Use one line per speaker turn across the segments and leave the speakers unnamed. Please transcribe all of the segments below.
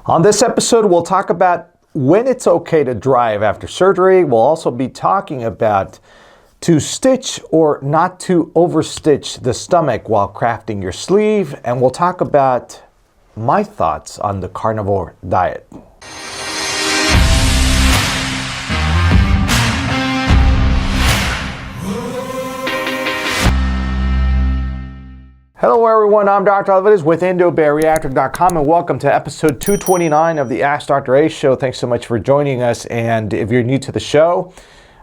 On this episode, we'll talk about when it's okay to drive after surgery. We'll also be talking about to stitch or not to overstitch the stomach while crafting your sleeve. And we'll talk about my thoughts on the carnivore diet. Hello everyone, I'm Dr. Alvarez with Endobariatric.com and welcome to episode 229 of the Ask Dr. A show. Thanks so much for joining us, and if you're new to the show,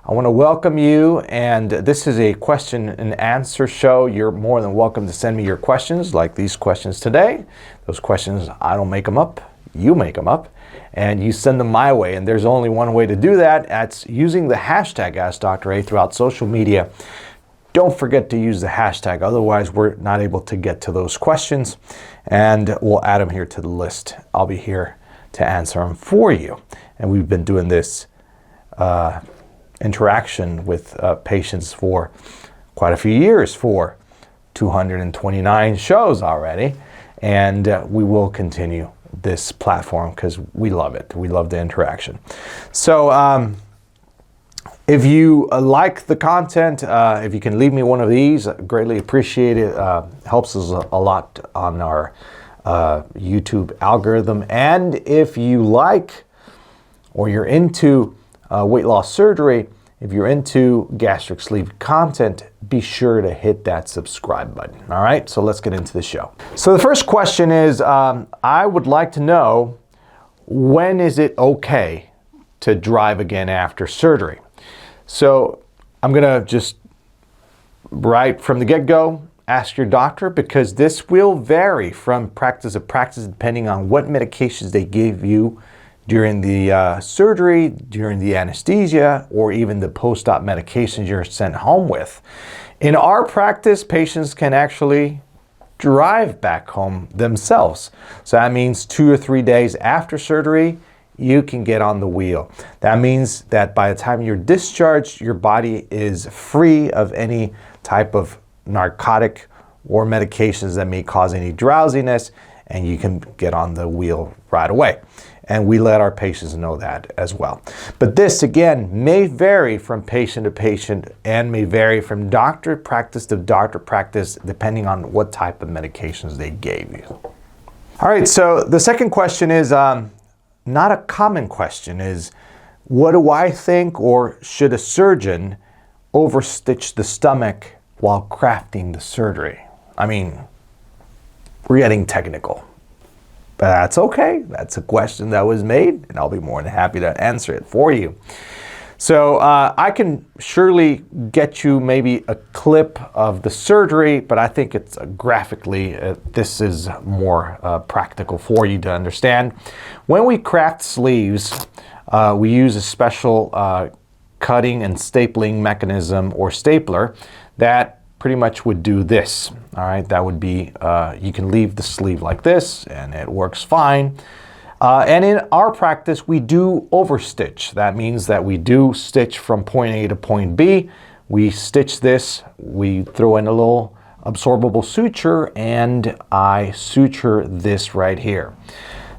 I want to welcome you, and this is a question and answer show. You're more than welcome to send me your questions, like these questions today. Those questions, I don't make them up, you make them up, and you send them my way, and there's only one way to do that. That's using the hashtag AskDrA throughout social media. Don't forget to use the hashtag, otherwise we're not able to get to those questions, and we'll add them here to the list. I'll be here to answer them for you. And we've been doing this interaction with patients for quite a few years, for 229 shows already, and we will continue this platform because we love it. We love the interaction. So if you like the content, if you can leave me one of these, greatly appreciate it. Helps us a lot on our YouTube algorithm. And if you like or you're into weight loss surgery, if you're into gastric sleeve content, be sure to hit that subscribe button. All right, so let's get into the show. So the first question is, I would like to know, when is it okay to drive again after surgery? So I'm gonna just, right from the get-go, ask your doctor, because this will vary from practice to practice depending on what medications they gave you during the surgery, during the anesthesia, or even the post-op medications you're sent home with. In our practice, patients can actually drive back home themselves. So that means 2 or 3 days after surgery, you can get on the wheel. That means that by the time you're discharged, your body is free of any type of narcotic or medications that may cause any drowsiness, and you can get on the wheel right away. And we let our patients know that as well. But this, again, may vary from patient to patient and may vary from doctor practice to doctor practice, depending on what type of medications they gave you. All right, so the second question is, not a common question, is what do I think, or should a surgeon overstitch the stomach while crafting the surgery? I mean, we're getting technical, but that's okay. That's a question that was made, and I'll be more than happy to answer it for you. So I can surely get you maybe a clip of the surgery, but I think it's graphically, this is more practical for you to understand. When we craft sleeves, we use a special cutting and stapling mechanism or stapler that pretty much would do this. All right, that would be, you can leave the sleeve like this and it works fine. And in our practice, we do overstitch. That means that we do stitch from point A to point B. We stitch this, we throw in a little absorbable suture, and I suture this right here.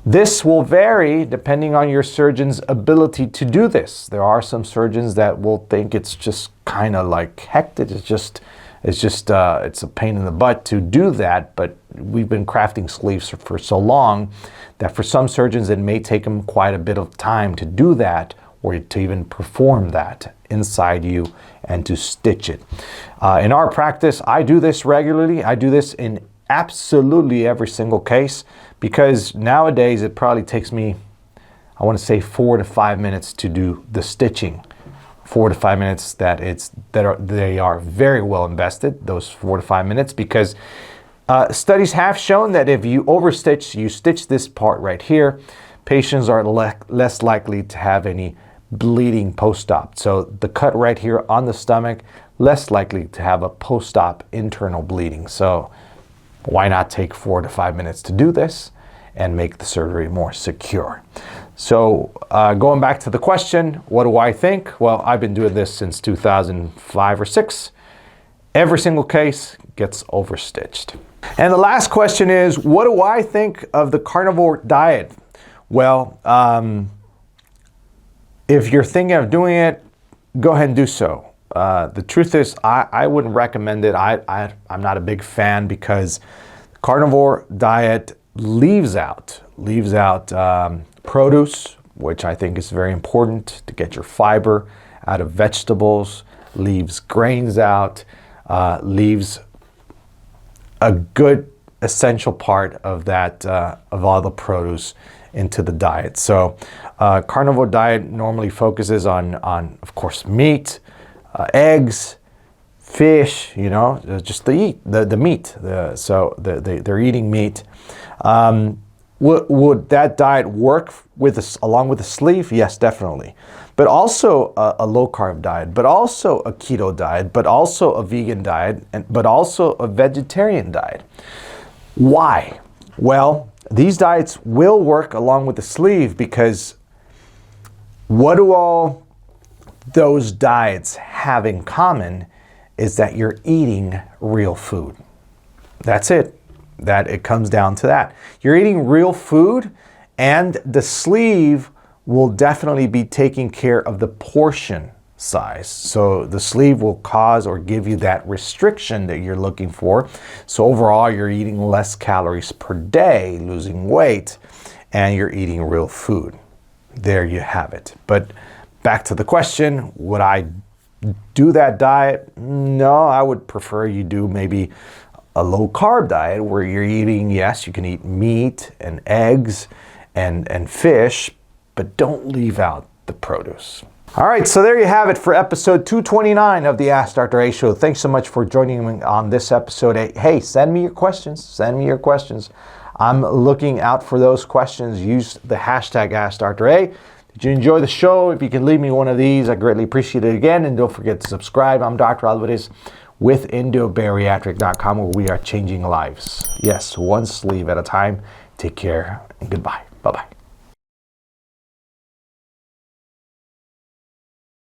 This will vary depending on your surgeon's ability to do this. There are some surgeons that will think it's just kind of like hectic. It's a pain in the butt to do that, but we've been crafting sleeves for so long that for some surgeons it may take them quite a bit of time to do that, or to even perform that inside you and to stitch it. In our practice, I do this regularly. I do this in absolutely every single case, because nowadays it probably takes me, I want to say 4 to 5 minutes to do the stitching. 4 to 5 minutes they are very well invested, those 4 to 5 minutes, because studies have shown that if you overstitch, you stitch this part right here, patients are less likely to have any bleeding post-op. So the cut right here on the stomach, less likely to have a post-op internal bleeding. So why not take 4 to 5 minutes to do this and make the surgery more secure? So going back to the question, what do I think? Well, I've been doing this since 2005 or 6. Every single case gets overstitched. And the last question is, what do I think of the carnivore diet? Well, if you're thinking of doing it, go ahead and do so. The truth is, I wouldn't recommend it. I'm not a big fan because the carnivore diet leaves out produce, which I think is very important to get your fiber out of vegetables, leaves grains out, leaves a good essential part of that, of all the produce into the diet. So carnivore diet normally focuses on of course, meat, eggs, fish, just the meat. So they're eating meat. Would that diet work along with the sleeve? Yes, definitely. But also a low-carb diet, but also a keto diet, but also a vegan diet, but also a vegetarian diet. Why? Well, these diets will work along with the sleeve because what do all those diets have in common is that you're eating real food. That's it. It comes down to that. You're eating real food, and the sleeve will definitely be taking care of the portion size. So the sleeve will cause or give you that restriction that you're looking for. So overall, you're eating less calories per day, losing weight, and you're eating real food. There you have it. But back to the question, would I do that diet? No, I would prefer you do maybe a low-carb diet where you're eating, yes, you can eat meat and eggs and fish, but don't leave out the produce. All right, so there you have it for episode 229 of the Ask Dr. A Show. Thanks so much for joining me on this episode. Hey, send me your questions. Send me your questions. I'm looking out for those questions. Use the hashtag Ask Dr. A. Did you enjoy the show? If you can leave me one of these, I greatly appreciate it again. And don't forget to subscribe. I'm Dr. Alvarez with Endobariatric.com, where we are changing lives. Yes, one sleeve at a time. Take care and goodbye. Bye-bye.